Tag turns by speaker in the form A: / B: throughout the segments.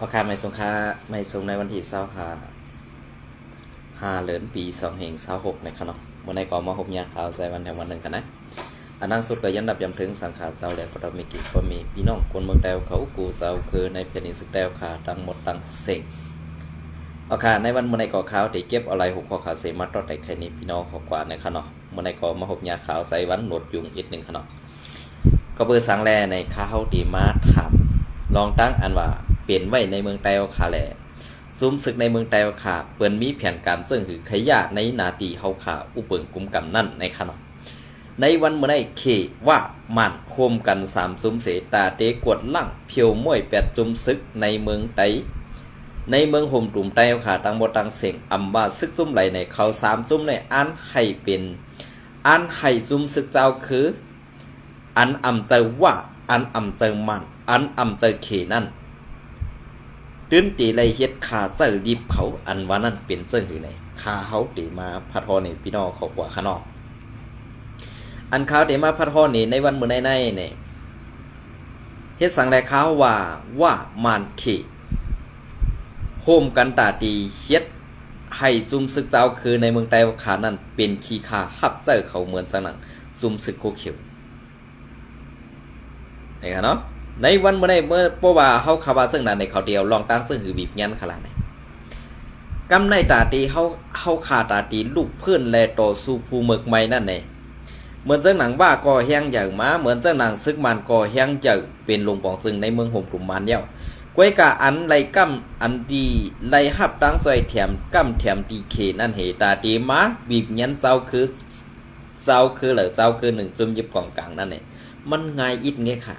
A: ราคาไม่ส่งค่าไม่ส่งในวันที่25เดือนปี2526ในขณะเมื่อในกอมาหบยาข่าวใส่วันแถววันหนึ่งกันนะอันนั้นสุดก็ยันดับยำถึงสังขารเจ้าแหลกเรามีกิจก็มีพี่น้องคนเมืองแดวเขากูเจ้าคือในแผ่นดินสึกแดวขาตั้งหมดตั้งเสกเอาค่ะในวันเมื่อในก่อข่าวที่เก็บอะไรหุบข้อข่าวเสมัดรอดในใครนี้พี่น้องขอกว่าในขณะเมื่อในกอมาหบยาข่าวใส่วันหนวดยุงอีกหนึ่งขณะก็เบอร์สังแลในข้าวตีมาถามลองตั้งอันว่าเปลี่ยนไว้ในเมืองแดวขาแหล่ซุ้มศึกในเมืองแดวขาเปิ่นมีแผนการซึ่งคือขยะในนาตีเฮาขาอุเปิงกุมกำนั่นในขณะในวันเมื่อในเคว่ามันโคมกัน3ซุ้มเสตาเตกวดลั่งเพียวม้วย8ซุ้มศึกในเมืองไตในเมืองห่มตุ่มไตขาตังบตังเสียงอำบาซึกซุ้มไหลในเขา3ซุ้มในอันให้เป็นอันให้ซุ้มศึกเจ้าคืออันอำเจอว่าอันอำเจอมันอันอำเจอเขนั่นตื้นตีไรเฮ็ดขาเสือดิบเขาอันว่านั่นเป็นเสื่ออยู่ไหนขาเขาตีมาพัดทอนี่พี่น้องเขากว่าข้างนอกอันเขาตีมาพัดทอนี่ในวันเมื่อในเนี่ยเฮ็ดสั่งแลเขาว่ามันเขโฮมกันตาตีเฮ็ดให้จุ่มศึกเจ้าคือในเมืองไต้ขานั่นเป็นขีขาหับเจอเขาเหมือนจังหนังจุ่มศึกโคเขียวนี่ครับเนาะในวันเมื่อเพราะว่าเขาข่าวซึ่งนั้นในเขาเดียวลองตั้งซึ่งคือบีบยันขนาดไหนกำในตาตีเขาขาตาตีลูกเพื่อนแลต่อสู้ภูเมืองใหม่นั่นเองเหมือนเจ้าหนังว่าก่อแห้งใหญ่มาเหมือนเจ้าหนังซึกมันก่อแห้งใหญ่เป็นลงปองซึ่งในเมืองห่มกลุ่มมันเดียวก้วยกะอันไรกั้มอันดีไรหับตั้งซอยแถมกั้มแถมดีเขนั่นเหตาตีมาบีบยันเจ้าคือหรือเจ้าคือหนึ่งจุ่มยิบกองกลางนั่นเองมันง่ายอิดไงค่ะ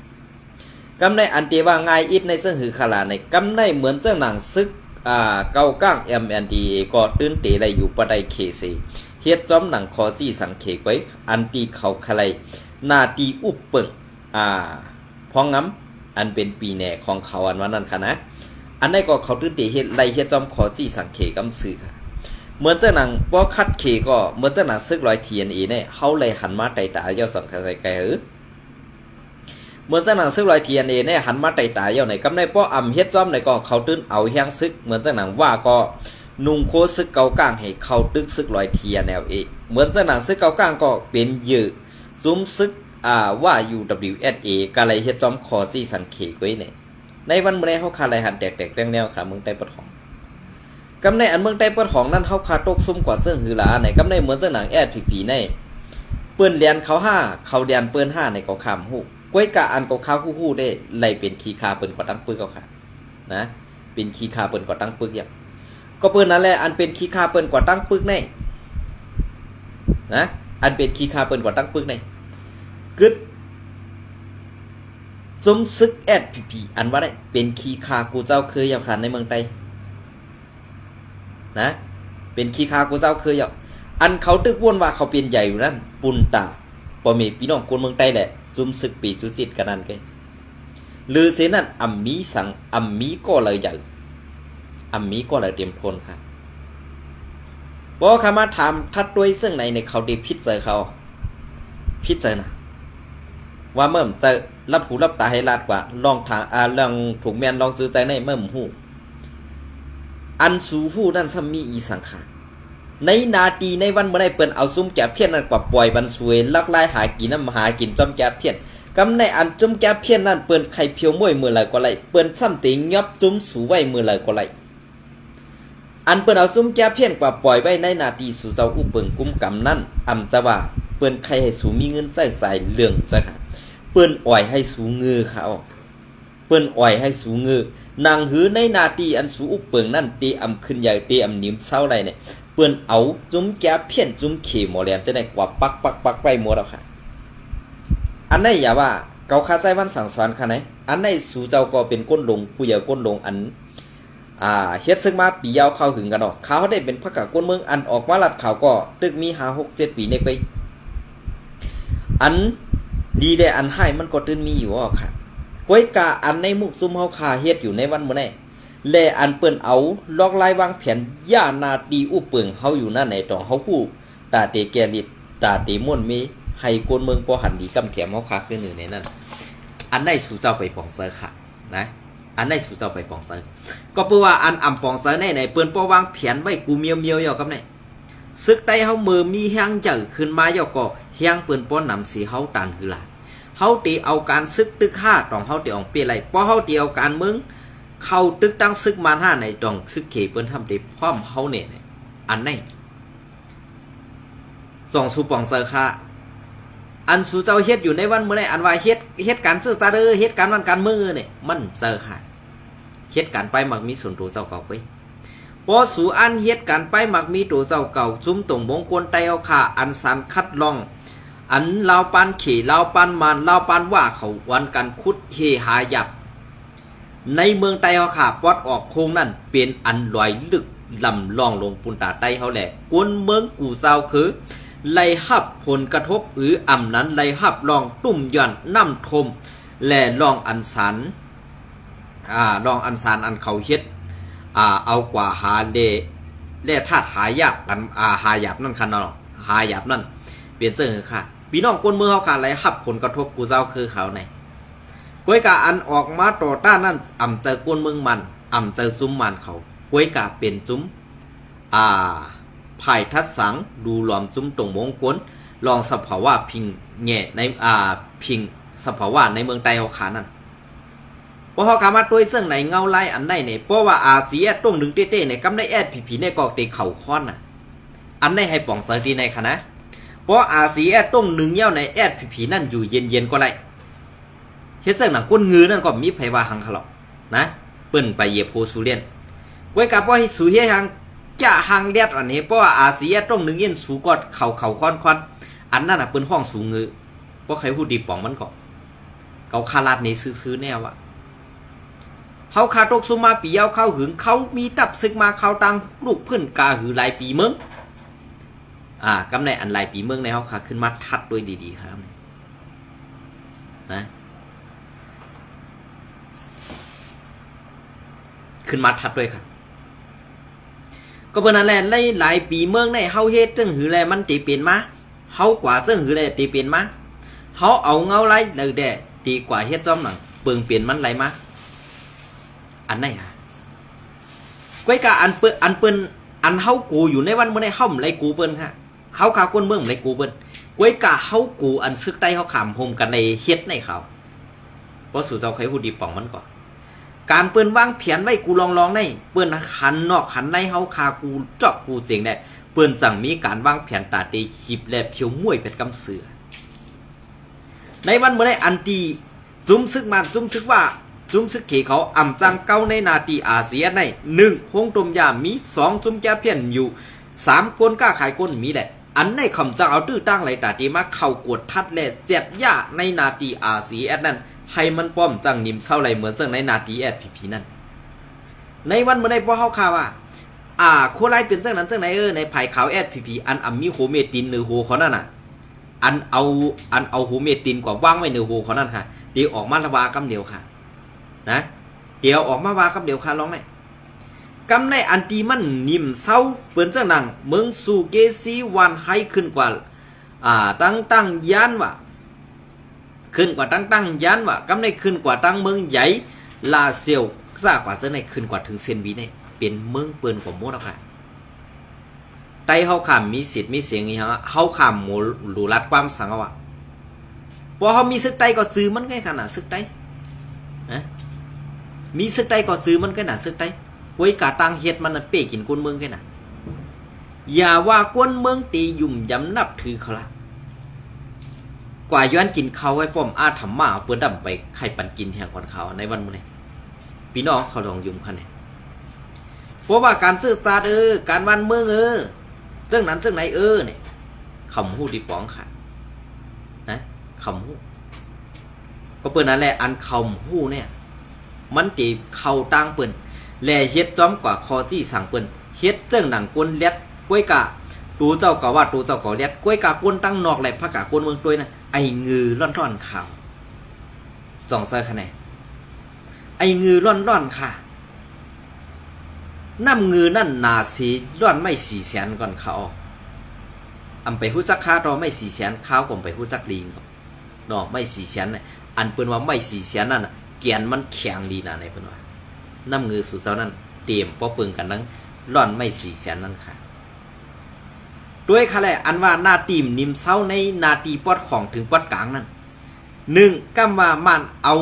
A: กำในอันที่ว่าง่ายอิดในซึ่งคือขลาในกำในเหมือนเจ้าหนังซึกเก้าก้าง MND ก็ตื้นเตะไรอยู่ปะไดเคซีเฮ็ดจอมหนังคอซี่สังเขไว้อันตีเขาคลายนาตีอุบเปิงพองง้ำอันเป็นปีแหน่ของเขาอันว่านั่นค่ะนะอันนี้ก็เขาตื้นเตะเฮ็ดไรเฮ็ดจอมคอซี่สังเขกำซื้อค่ะเหมือนเจ้าหนังบ่คัดเคก็เหมือนเจ้าหนังซึกร้อย TNA เนี่ยเฮาเลยหันมาไต่ตาเจ้าสังเขไกลเหมือนเจ้าหนังซึกลอยTNAเนี่ยหันมาไต่ตายเอาไหนกำในป้ออ่ำเฮ็ดจ้อมไหนก็เขาตื้นเอาแห้งซึกเหมือนเจ้าหนังว่าก็นุ่งโคซึกเกากลางให้เขาตึกซึกลอยTNLAเหมือนเจ้าหนังซึกเกากลางก็เป็นยื้อซุ้มซึกว่า UWSA ก็เลยเฮ็ดจ้อมคอซี่สันเขไว้เนี่ยในวันเมื่อเฮาคาไหลหันแตกๆแนวค่ะเมืองใต้ปะทองกำในอันเมืองใต้ปะทองนั้นเฮาคาตกซุ่มกว่าซึ่งหือหลาไหนกำในเหมือนเจ้าหนัง SPP ในเปิ้นเรียนเขา5เขาเรียนเปิ้น5ในก็ข้ามฮู้ก้วยกะอันก็ข้าวคู่ได้ไล่เป็นขี้คาเปิ้นกว่าตั้งปึกเอาค่ะนะเป็นขี้คาเปิ้นกว่าตั้งปึกอย่างก็เปิ้นนั่นแหละอันเป็นขี้คาเปิ้นกว่าตั้งปึกแน่นะอันเป็นขี้คาเปิ้นกว่าตั้งปึกแน่กึดสมซึก SPP อันว่าได้เป็นขี้คากูเจ้าเคยอย่างค่ะในเมืองไทยนะเป็นขี้คากูเจ้าเคยอย่างอันเขาตึกวนว่าเขาเป็นใหญ่อยู่นั่นปุนตาบ่มีพี่น้องคนเมืองไทยแหละจุ่มศึกปีสุจิตกันนั่นไงหรือเสนั้นอัมมีสังอัมมีก็เลยใหญ่อัมมีก็เลยเตรียมพลค่ะบอกคำมาถามทัดด้วยซึ่งในเขาได้พิจารเขาพิจารณาว่าเมื่อจะรับหูรับตาให้ลาดกว่าลองทางลองถูกแมนลองซื้อใจในเมื่อหูอันสูหูนั่นซ้ำมีอีสังขารในนาทีในวันเมื่อไรเปิ้นเอาซุ้มแก่เพี้ยนนั่นกว่าปล่อยบันสวยลักไล่หากินน้ำหากินจอมแก่เพี้ยนกำในอันจุ้มแก่เพี้ยนนั่นเปิ้นไข่เพียวมวยมือไหลก็ไหลเปิ้นซ้ำติงยับจุ้มสูไว้มือไหลก็ไหลอันเปิ้นเอาซุ้มแก่เพี้ยนกว่าปล่อยไว้ในนาทีสู่เจ้าอุเปิงกุมกำนั่นอำจะว่าเปิ้นไข่ให้สูมีเงินใส่เรื่องจ้ะค่ะเปิ้นอ่อยให้สูงือเขาเปิ้นอ่อยให้สูงือนางหือในนาทีอันสูอุเปิงนั่นตีอำขึ้นใหญ่ตีอำนิ่มเศร้าไรเนี่ยเปิ้นเอาจุ้มแก่เพี้ยนจุ้มเขหมอแหลมจะได้กว่าปักไปหมดแล้วค่ะอันไหนอย่าว่าเกาคาไซวันสั่งสอนค่ะไหนอันไหนสู่เจ้าก็เป็นก้นลงผู้ใหญ่ก้นลงอันเฮ็ดซึ่งมาปียาวเข้าหึงกันออกเขาได้เป็นพระกะก้นเมืองอันออกมาลัดเขาก็ตึกมี5-6-7 ปีในไปอันดีได้อันให้มันก็ตื่นมีอยู่อ่ะค่ะก้อยกะอันในมุกซุ่มเฮาคาเฮ็ดอยู่ในวันมื้อนี้แลอันเปิ้นเอาลอกลายวางแผนย่านาตีอุเปิงเฮาอยู่นั่นไหนตองเฮาฮู้ตาเตแกลิดตาเตม่วนมีให้คนเมืองปอหันดีกำแขมเฮาคักคือหนึ่งในนั้นอันได้สู่เจ้าไปปองเซอค่ะนะ อันได้สู่เจ้าไปปองเซอก็เพื่อว่าอันอ่ำปองเซอในเปิ้นป้อวางแผนไว้กูเมียวย่อกับไหนซึกใต้เฮามือมีแฮงเจอขึ้นมาย่อก็แฮงเปิ้นป้อนำสีเฮาตันคือล่ะเฮาตีเอาการซึกตึกฆ่าต้องเฮาตีออกเปไรเพราะเฮาตีเอาการมึงเข้าตึกตั้งซึกมาห้าในต้องซึกเขเปิ้นทำตีพร้อมเฮาเนี่ยอันไหนส่องสู่ปองเซอค่ะอันสู่เจ้าเฮ็ดอยู่ในวันมื้อใดอันว่าเฮ็ดการซื่อสัตย์เฮ็ดการวันการมื้อเนี่ยมันเซอค่ะเฮ็ดการไปมักมีส่วนตัวเจ้าเก่าไปพอสู่อันเฮ็ดการไปมักมีตัวเจ้าเก่าจุ้มตรงมงคลไตเอาค่ะอันสันคัดลองอันลาวปันขี่ลาวปันมันลาวปันว่าเขาวันกันคุดเฮหายับในเมืองไตเอาค่ะปอดออกโคงนั่นเป็นอันลอยลึกลำลองลงปุ่นตาไตเขาแหละกวนเมืองกูเจ้าคือไล่หับผลกระทบอ่ำนั้นไล่หับลองตุ่มย่อนน้ำทมและลองอันสันลองอันสันอันเขาเฮ็ดเอากว่าหาเล่ธาตุหายาบกันหายาบนั่นค่ะเนาะหายาบนั่นเปลี่ยนเสื้อค่ะพี่น้องคนเมืองเขาค่ะไล่หับผลกระทบกูเจ้าคือเขาในก้วยกาอันออกมาต่อต้านนั่นอ่ำเจอคนเมืองมันอ่ำเจอซุ้มมันเขาก้วยกาเป็นซุ้มไผ่ทัดสังดูหลอมซุ้มตรงมงคลลองสภาวะพิงแง่ในพิงสภาวะในเมืองไต้เขาขานั่นเพราะเขาขามาด้วยเสื่องในเงาไล่อันใดเนี่ยเพราะว่าอาเซียตรงหนึ่งเต้ๆเนี่ยกำได้แอดผีในกอกเตะเข่าค้อนน่ะอันได้ให้ป่องเสดีในคณะเพราะอาเซียตรงหนึ่งเย้าในแอดผีนั่นอยู่เย็นๆก็ได้เฮ็ดเสื่องหนังก้นงือนั่นก็มีไผว่าหังเขาหรอกนะเปิ้นไปเย็บโพสุเรียนไว้กับว่าให้สูเฮียหังจะหังเลียดอันนี้เพราะว่าอาเซียตรงหนึ่งเย็นสูกอดเข่าค้อนอันนั้นน่ะเปิ้นห้องสูงงือเพราะใครพูดดีป่องมันก็เขาคาลาดนี้ซื้อแน่วะเขาขาตกซุมาปีเอาเข้าหึงเขามีตับซึกมาเขาตังลูกเพื่อนกาหือหลายปีเมืองกำในอันหลายปีเมืองในเขาขาขึ้นมาทัดด้วยดีๆครับนะขึ้นมาทัดด้วยครับก็เป็นนั่นแหละหลายปีเมืองในเขาเฮ็ดซึ่งหือแลมันตีเปลี่ยนมาเขากว่าซึ่งหือแลตีเปลี่ยนมาเขาเอาเงาไล่เลยแดตีกว่าเฮ็ดจอมหนังเปิงเปลี่ยนมันไรมาอันไหนก้อยกาอันเปิ้นอันเฮากูอยู่ในวันเมื่อในเฮาไรกูเปิ้นฮะเฮาขาคนเมืองไรกูเปิ้นก้อยกาเฮากูอันซึกใต้เฮาขามโฮมกันในเฮ็ดในเขาเพราะสู่เจ้าใครพูดดีป่องมันก่อนการเปิ้นวางแผนไว้กูลองในเปิ้นขันนอกขันในเฮาคากูเจาะกูเจ๋งได้เปิ้นสั่งมีการวางแผนตาเตขีบและเพียวมวยเป็นกำเสือในวันเมื่อในอันตีจุ้มซึกมันจุ้มซึกว่าจุ้มซึกเขเขาอ่ำจังเก้าในนาทีอาเซียนใน1ห้องต้มยามี2จุ้มแก้เพี้ยนอยู่3กวนก้าขายก้นมีแหละอันในคำจังเอาตื้อตั้งไรตาตีมาเข้ากวดทัดและเจ็ดย่าในนาทีอาเซียนนั้นให้มันป้อมจังนิ่มเศร้าไรเหมือนเสื่องในนาทีแอดพีนั่นในวันเมื่อในพอเขาข่าวว่าโคไลเป็นเสื่องนั้นเสื่องไหนในไผ่ขาวแอดพีอันมีโฮเมตินเนื้อโฮเขานั่นน่ะอันเอาโฮเมตินกว่าว่างไว้เนื้อโฮเขานั่นค่ะเดี๋ยวออกมาระบากำเดียวค่ะนะเดี๋ยวออกมาว่ากับเดี๋ยวค่ะลองไหนกำในอันตีมันนิ่มเศร้าเปิ้นจังหนังเมืองสูเกซีวันให้ขึ้นกว่าตั้งยันว่าขึ้นกว่าตั้งยันว่ากำในขึ้นกว่าตั้งเมืองใหญ่ลาเซียวซากว่าเส้นในขึ้นกว่าถึงเซนบีเนี่ยเป็นเมืองเปิ้นกว่าหมดแล้วค่ะไต้เฮาขามมีสิทธิ์มีเสียงอีหยังเฮาขามหมู่หลูรัดความสังว่าพอเฮามีซึกไต้ก็ซื้อมันไงขนาดซึกไต้นะมีซึกไต้ก็ซื้อมันก็น่ะซึกไต้ก้วยกาตังเฮ็ดมันน่ะเป้กินคนเมืองแค่น่ะอย่าว่าคนเมืองตียุ่มยำนับถือเขาละกว่าย้อนกินเขาไว้ป้อมอาถรรมาเปิ้นดำไปไข่ปันกินแห่งก่อนเขาในวันมื้อนี้พี่น้องเขาลองยุ่มคันนี่เพราะว่าการซื่อสัตย์การวันเมืองจังนั้นจังไหนเนี่ยคำฮู้ดีป๋องค่ะนะคำฮู้ก็เปิ้นนั่นแหละอันคำฮู้เนี่ยมันตีเข้าตั้งเปิ้นแลเฮ็ดจอมกว่าคอจี้สั่งเปิ้นเฮ็ดเจิ้งหนังกวนเล็ดก้วยกาตูเจ้าก็ว่าตูเจ้าก็เล็ดก้วยกากวนตั้งนอกแหละพระกากวนเมืองตัวยน่ะไอ้งือร่อนๆข่าวจ่องเซอร์คะแนนไอ้งือร่อนๆค่ะน้ำงือนั่นนาสีร่อนไม่400,000ก่อนเขาอำไปฮู้จักค่าตอไม่400,000ข้าวก็ไปฮู้จักลิงเนาะไม่400,000น่ะอันเปิ้นว่าไม่400,000นั่นน่ะเกียนมันแข็งดีนะในเพิ่นว่า น้ำเงือสู่เจ้านั้นเตรียมป้อปึงกันนั้นร่อนไม่400,000นั่นค่ะด้วยค่ะแหละอันว่านาตีมนิมเศร้าในนาตีปอดของถึงปอดกลางนั้น1กำว่ามันเอา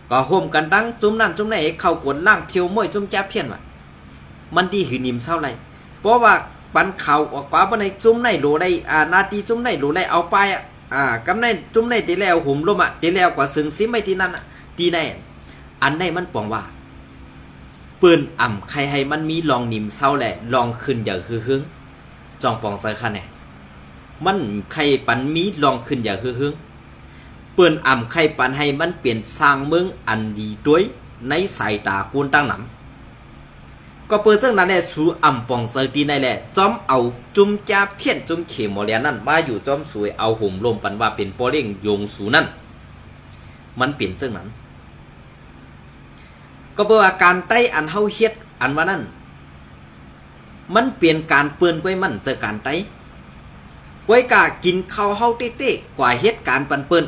A: ก็ห่มกันดังจุ่มนั่นจุ่มไหนเข้ากวนล่างเพียวม้วยจุ่มแจ๊บเพี้ยนว่ะมันดีหือนิมเศร้าไรเพราะว่าปันเข่าออกกว่าบ่ในจุ่มไหนโหลได้นาตีจุ่มไหนโหลได้เอาไปกำในจุ่มไหนตีแล้วห่มลมตีแล้วกว่าซึ่งซิไม่ที่นั่นตีไหนอันไหนมันปองว่าปืนใครให้มันมีลองนิมเศร้าแหละลองขึ้นอย่างคือหึงจองปองใส่ค่ะเนี่ยมันใครปันมีลองขึ้นอย่างคือหึงเปิ้นใครปันให้มันเปลี่ยนสร้างเมืองอันดีด้วยในสายตาคุณตั้งหนำก็เปิ้นซึ่งนั้นแหละสู่ปองใส่ตีในแหละจอมเอาจุ่มจ้าเพี้ยนจุ่มเข็มหมอเลียนนั่นมาอยู่จอมสวยเอาห่มลมปันว่าเป็นปอเร่งยงสู่นั่นมันเปลี่ยนซึ่งนั้นก็เพื่อการไต้อันเฮาเฮ็ดอันว่านั่นมันเปลี่ยนการเปื้อนไว้มันเจอการไต้ไว้กะกินข้าวเฮาเต้ๆกว่าเฮ็ดการปันเปิ้น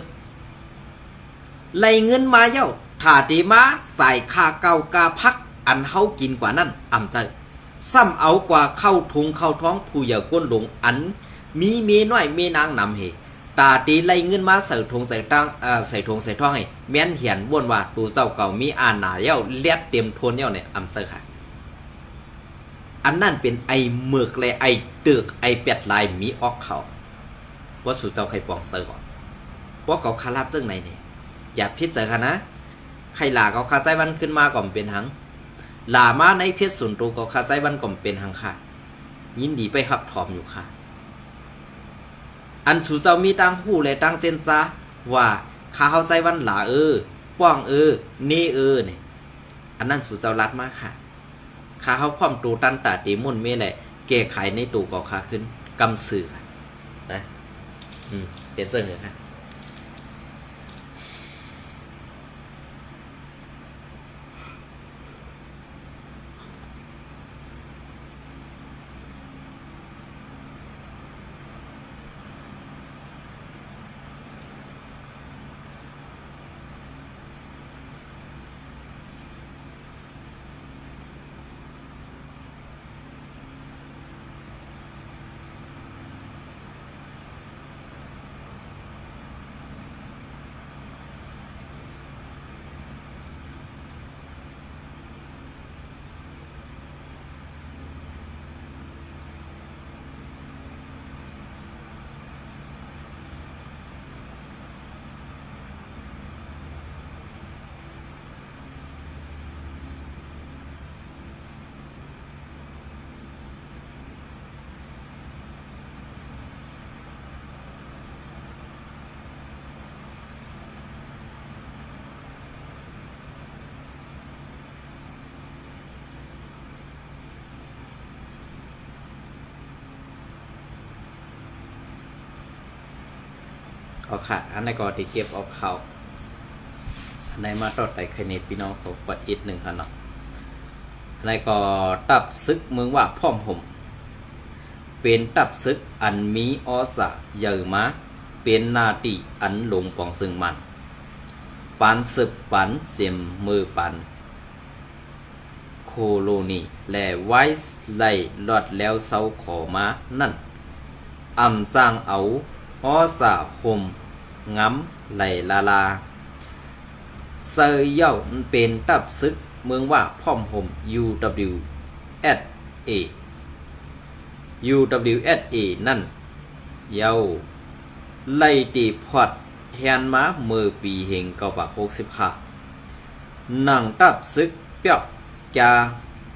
A: ไล่เงินมาเย้าถ้าตีมาใส่ค่าเก่ากาพักอันเฮากินกว่านั้นใจซ้ำเอากว่าเข้าทุงเข้าท้องผู้อย่าก้นหลงอันมีเมน้อยเมนางนำเฮตาตีไล่เงินมาใส่ทงใส่ตั้งใส่ทงใส่ท้องให้แม่นเหียนบ่นว่าตูเจ้าเก่ามีหนาเย้าเลียดเต็มทนเย้าเนี่ยใจค่ะอันนั่นเป็นไอเมือกเลยไอเตือกไอเป็ดลายมีออกเขาว่าสู่เจ้าใครปองเซอร์ก่อนว่าเขาคาราบเจ้าไหนเนี่ยอย่าพิจารณาใครหลาเขาคาใจวันขึ้นมาก่อนเป็นหังหลามาในเพชรส่วนตัวเขาคาใจวันก่อนเป็นหังค่ะยินดีไปหับถอมอยู่ค่ะอันสู่เจ้ามีตั้งหูและตั้งเจนจ้าว่าข้าเข้าใจวันหลาป้องนี่เนี่ยอันนั้นสู่เจ้ารัดมากค่ะข้าเขาพร้อมตูตันตาตีมุ่นเมแหละแก้ไขในตูก่อขาขึ้นกำสื่อค่ะนะเปลี่ยนเสื้อเหรอค่ะเอาค่ะอันไหนก็ที่เก็บเอาเขาอันไหนมาต่อไปใครเน็ตพี่น้องเขากดอีก1ค่ะเนาะอันไหนก็ตับซึกเมืองว่าพร้อมห่มเป็นตับซึกอันมีอสะเยอะมาเป็นนาตีอันหลงปองซึ่งมันปันซึกปันเสียมมือปันโคโลนีและไวส์ไล่ลอดแล้วเสาขอมานั่นสร้างเอาอสะห่มง้ำไหลลาเซยเย่าเป็นตับซึกเมืองว่าพร้อมห่ม UWSA นั่นเย่าไล่ตีพอดแฮนมาเมื่อปีเฮง1965นั่งตับซึกเปียกจา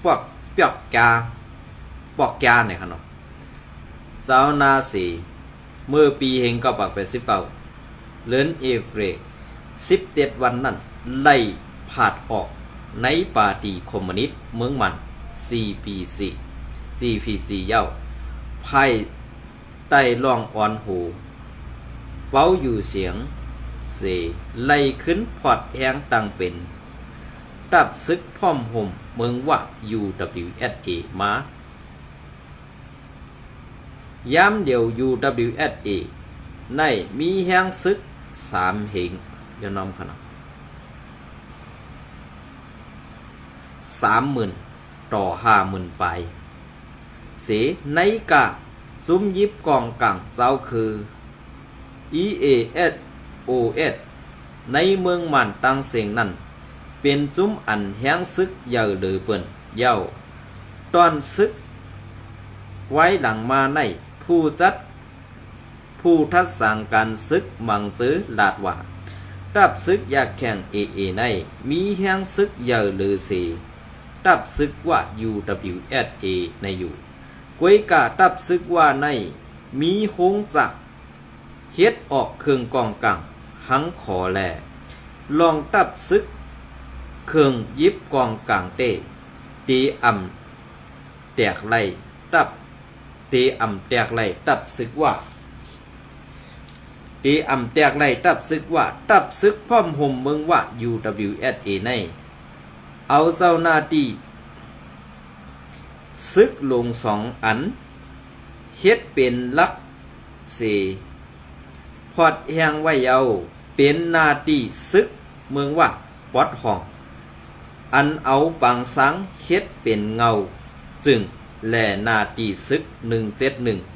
A: ปอกเปียกจาปอกจาเนี่ยครับเนาะเจ้านาสีเมื่อปีเฮง1989เลือนเอฟเร17 วันนั้นไล่ผาดออกในปาร์ตี้คอมมิวนิสต์เมืองมัน CPC เย้าไพ่ใต้ล่องอ่อนหูเว้าอยู่เสียงเสไล่ขึ้นพอดแหงตังเป็นตับซึกพร้อมห่มเมืองว่า UWSA มาย้ำเดียว UWSA ในมีแหงซึก3เหงอย่าน้อมขนาด 30,000 ต่อ 50,000 ไปเสในกะซุ้มยิบกองกลางเซาคือ EASOS ในเมืองหมันตังเสียงนั้นเป็นซุ้มอันแห้งซึกเยอะหรือเปิ้นเย้าตอนซึกไว้หลังมาในผู้ทัดสั่งการซึกมังซื้อลาดว่าตับซึกอยากแข่งเอในมีแห้งซึกเยอะหรือสีตับซึกว่า UWSA ในอยู่กวยกะตับซึกว่าในมีโฮงจักเฮ็ดออกเครื่องกองกังหังขอแลลองตับซึกเครื่องยิบกองกลางเตตีอ่ำแตกไล่ตับตีอ่ำแตกไล่ตับซึกว่าตีอ่ำแตกไล่ตับซึกว่าตับซึกพร้อมห่มเมืองว่า UWSA ในเอาเจ้าหน้าที่ซึกลง2 อันเฮ็ดเป็นลักเสพอดแหงไว้เยาเป็นหน้าที่ซึกเมืองว่าปอดห้องอันเอาปังสังเฮ็ดเป็นเงาจึงแลหน้าที่ซึก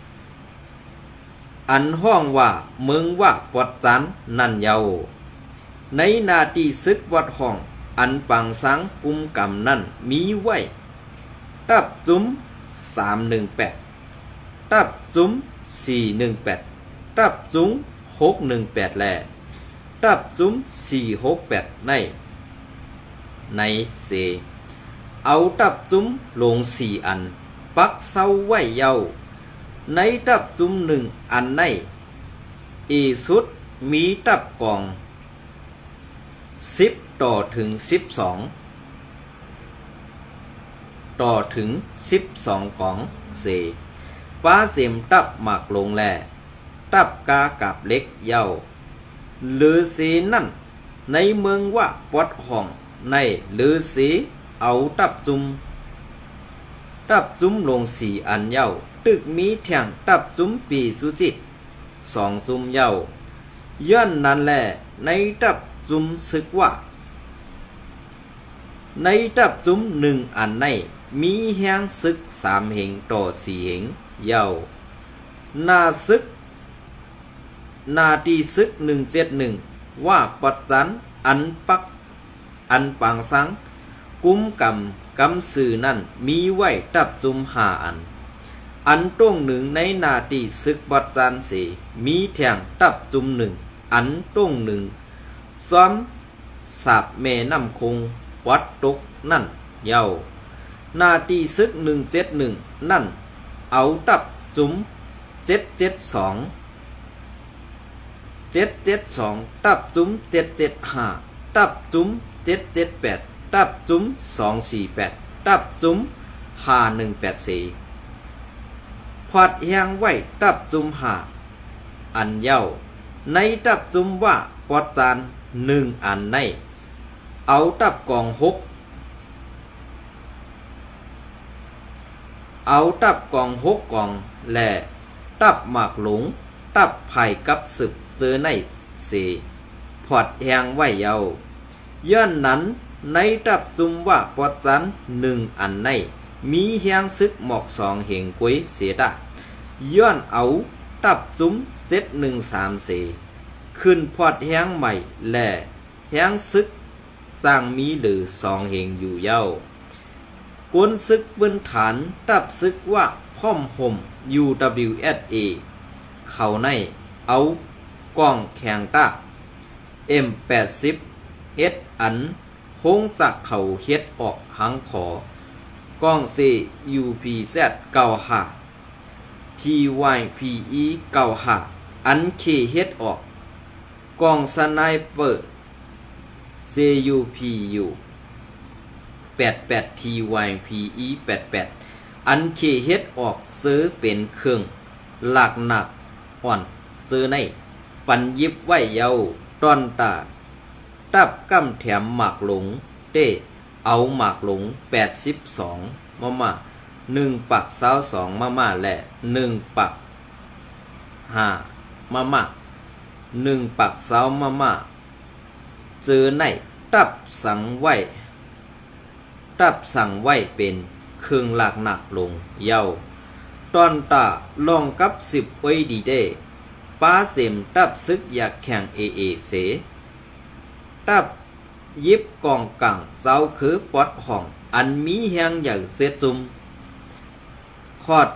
A: 171อันห้องว่าเมืองว่าปอดจันนั่นเยาในหน้าที่ซึกวัดห้องอันปังสังกุมกำนั่นมีไว้ตับจุ้ม318ตับจุ้ม418ตับจุ้ม618แลตับจุ้ม468ในเสเอาตับจุ้มลง4 อันปักเศร้าไว้เยาในตับจุ้ม1 อันในอีสุดมีตับกอง10 ต่อถึง 12ต่อถึง12กองเสป้าเสียมตับหมักลงแลตับกากับเล็กเยาหรือสีนั่นในเมืองว่าปอดห้องในหรือสีเอาตับจุ้มลง4 อันเยาตึกมีแท่งตับจุ้มปีสุจิต2 ซุ่มเยาย้อนนั้นแลในตับจุ้มซึกว่าในตับจุ้ม1 อันในมีแห้งซึก3 เหงต่อ4 เหงเยาหน้าซึกหน้าที่ซึก171ว่าปัดจันอันปังสังกุมกำสื่อนั่นมีไว้ตับจุ้ม5 อันต้ง1ในหน้าที่ซึกปัดจันเสมีแท่งตับจุ้ม1 อันต้ง1ซ้อมสาบแม่น้ำคงวัดตกนั่นเยาหน้าที่ซึก171นั่นเอาตับจุ้ม772ตับจุ้ม775ตับจุ้ม778ตับจุ้ม248ตับจุ้ม5184พอดแหงไว้ตับจุ้ม5 อันเยาในตับจุ้มว่าปอดจาน1 อันในเอาตับกอง6กองและตับหมากหลงตับไผ่กับศึกเจอในเสพอดแหงไว้เยาย้อนนั้นในตับจุ้มว่าปอดจัน1 อันในมีแหงซึกหมอก2 เหงกวยเสียดาย้อนเอาตับจุ้ม713เสขึ้นพอดแหงใหม่และแหงซึกสร้างมีหรือ2 เหงอยู่เย้ากวนซึกบนฐานตับซึกว่าพ่อมห่ม UWSA เขาในเอากล้องแข่งตา M80 เฮ็ดอันโฮงสักเขาเฮ็ดออกหังขอกล้อง CUPZ 95 TYPE 95อันเคเฮ็ดออกกล้องสไนเปอร์ CUPU 88 TYPE 88อันเคเฮ็ดออกซื้อเป็นเครื่องหลักหนักอ่อนซื้อในปันยิบไว้เยาตอนตาตับกำแถมหมากหลงเต้เอาหมากหลง82มา1 ปัก22มาและ1 ปัก5มา1 ปัก20มาเจอในตับสังไว้ต ตับสั่งไว้เป็นเครื่องหลักหนักลงเย้าตอนตาลองกับ10ไว้ดีเด้ป้าเสมตับซึกอยากแข่งเอเสตับยิบกองกังเสาคือปอดห้องอันมีแหงอย่างเสจุมขอด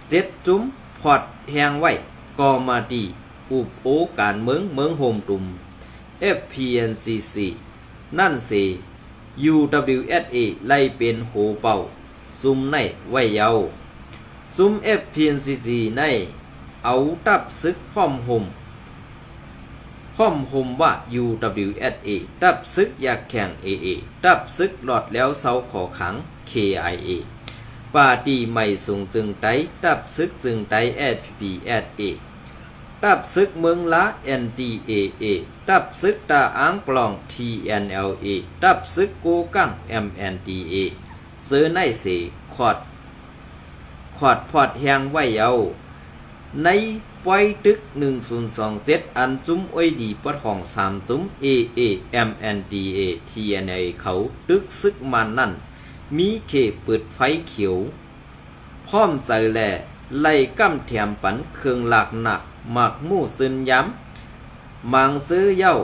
A: เจ็ดจุ้มพอดแหงไว้ก็มาดีอุบโอการเมืองโฮมตุม FPNCC นั่นสิ UWSA ไล่เป็นโหเป่าซุมในไว้เยาซุม FPNCC ในเอาตับซึกพร้อมห่มว่า UWSA ตับซึกอยากแข่ง AA ตับซึกหลอดแล้วเสาขอขัง KIA ปาตีไม่สูงจึงไตตับซึกจึงไต SPPSA ตับซึกเมืองละ NDAA ตับซึกตาอ้างปล่อง TNLA ตับซึกโกกัง MNDA ซื้อในเสขอดพอดแหงไว้เยาในปอยตึก1027อันจุ้มอ้อยดีปดห้อง3จุ้ม AA MNDA TNA เขาตึกซึกมันนั่นมีเขเปิดไฟเขียวพร้อมใส่แหล่ไล่กำแถมปันเครื่องหลักหนักหมักมู่ซึนย้ำมังซื้อเย้า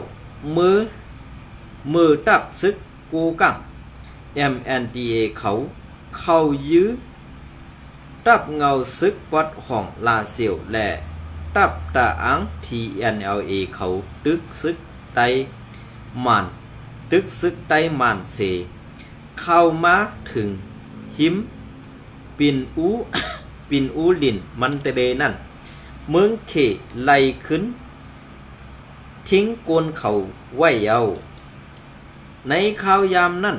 A: มือตับซึกกูกัง MNDA เขายื้อตับเงาซึกปอดห้องลาเซียวแหล่ตับตาอัง TNLA เขาตึกซึกไตมันเสเข้ามาถึงหิมปินอูลินมันเตเดนั่นเมืองเขไล่ขึ้นทิ้งโกนเขาไว้เยาในข่าวยามนั่น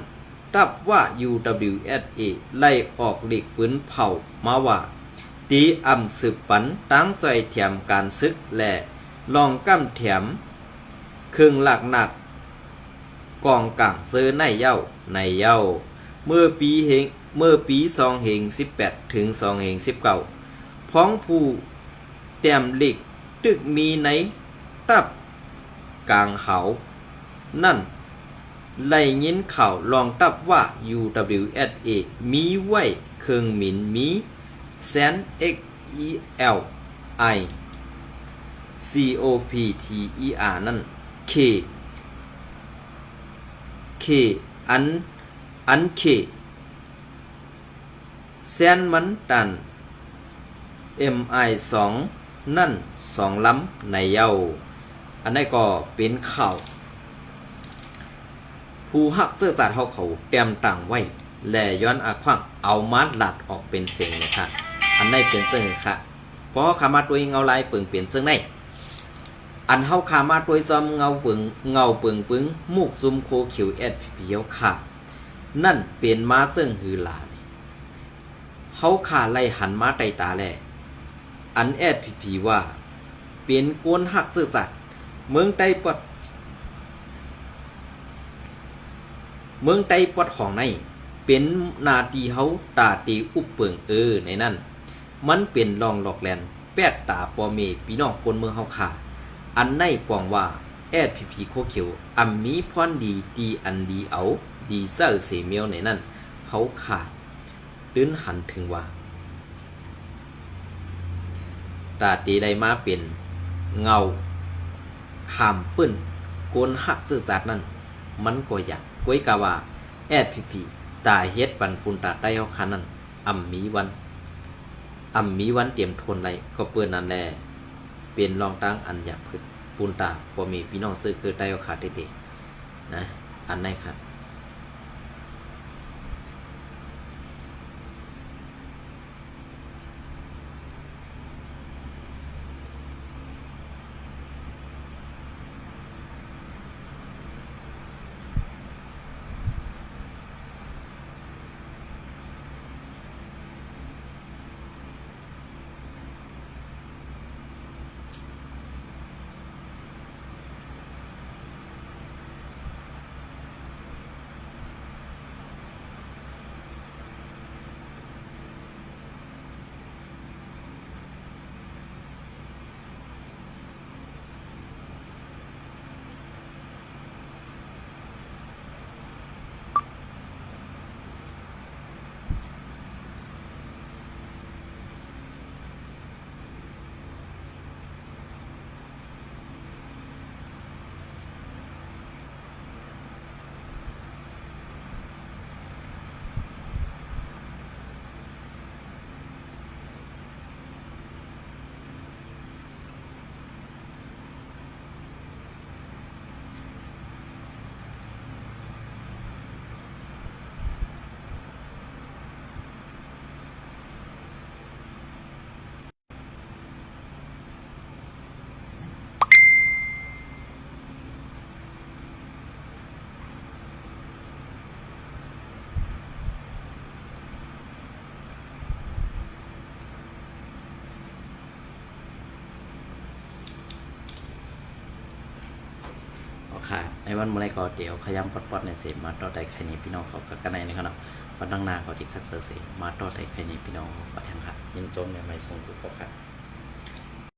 A: ตับว่า UWSA ไล่ออกหลีกปืนเผามาว่าตีอ่ำสืบปันตั้งใจแถมการซึกและลองกำแถมเครื่องหลักหนักกองกลางเซอในเย้าเมื่อปี2018ถึง2019พ้องผู้แต้มหลีกตึกมีในตับกลางเขานั่นไล่ยินข่าวลองตับว่า UWSA มีไว้เครื่องหมิ่นมีแซน XELI COPTER นั่น K อัน K แซนมันตัน MI2 นั่น2ลำในเย้าอันนี้ก็เป็นข่าวผู้ฮักเสื้อจัดเขาเตรียมต่างไว้และย้อนอาควังเอามาหลัดออกเป็นเสียงเลยค่ะอันนี้เป็นเสียงค่ะเพราะขามาตัวเงาลายเปิงเปลี่ยนเสียงในอันเฮาขามาตัวจอมเงาเปิงมูกซุมโคเขียวSPPเยวค่ะนั่นเป็นมาเสียงหือหลาเฮาขาไล่หันมาไตตาแลอันSPPว่าเป็นกวนฮักเสื้อจัดเมืองไต้ปอดของในเป็นนาทีเฮาตาตีอุบเปิงในนั้นมันเป็นรองหลอกแลนแปดตาปอเมพี่น้องคนเมืองเฮาค่ะอันในปองว่าSPP โคเขียวอันมีพรดีอันดีเอาดีเซอร์เสเมียวในนั้นเฮาค่ะตื้นหันถึงว่าตาตีได้มาเป็นเงาขามปื้นโกนหักซื่อจัดนั้นมันก็อยากก้วยกะว่าSPP ตาเฮ็ดปันปุนตาใต้เฮาคันนั้นอ่ำมีวันเตรียมทนไรก็เปิ้นนั่นแลเป็นรองตั้งอันอยากพึดปุนตาบ่มีพี่น้องซื้อคือใต้เฮาขาดเด็ดๆนะอันไหนครับ ในวันเมื่อไรก็เดี๋ยวขยำปอดๆในเสียมาต่อได้ใครนี้พี่น้องเขาก็กันในนี่ครับเนาะวันตั้งนาเขาที่คัดเสือเสียมาต่อได้ใครนี้พี่น้องก็แทงค่ะยินจมในไม่ทรงทุกข์ครับ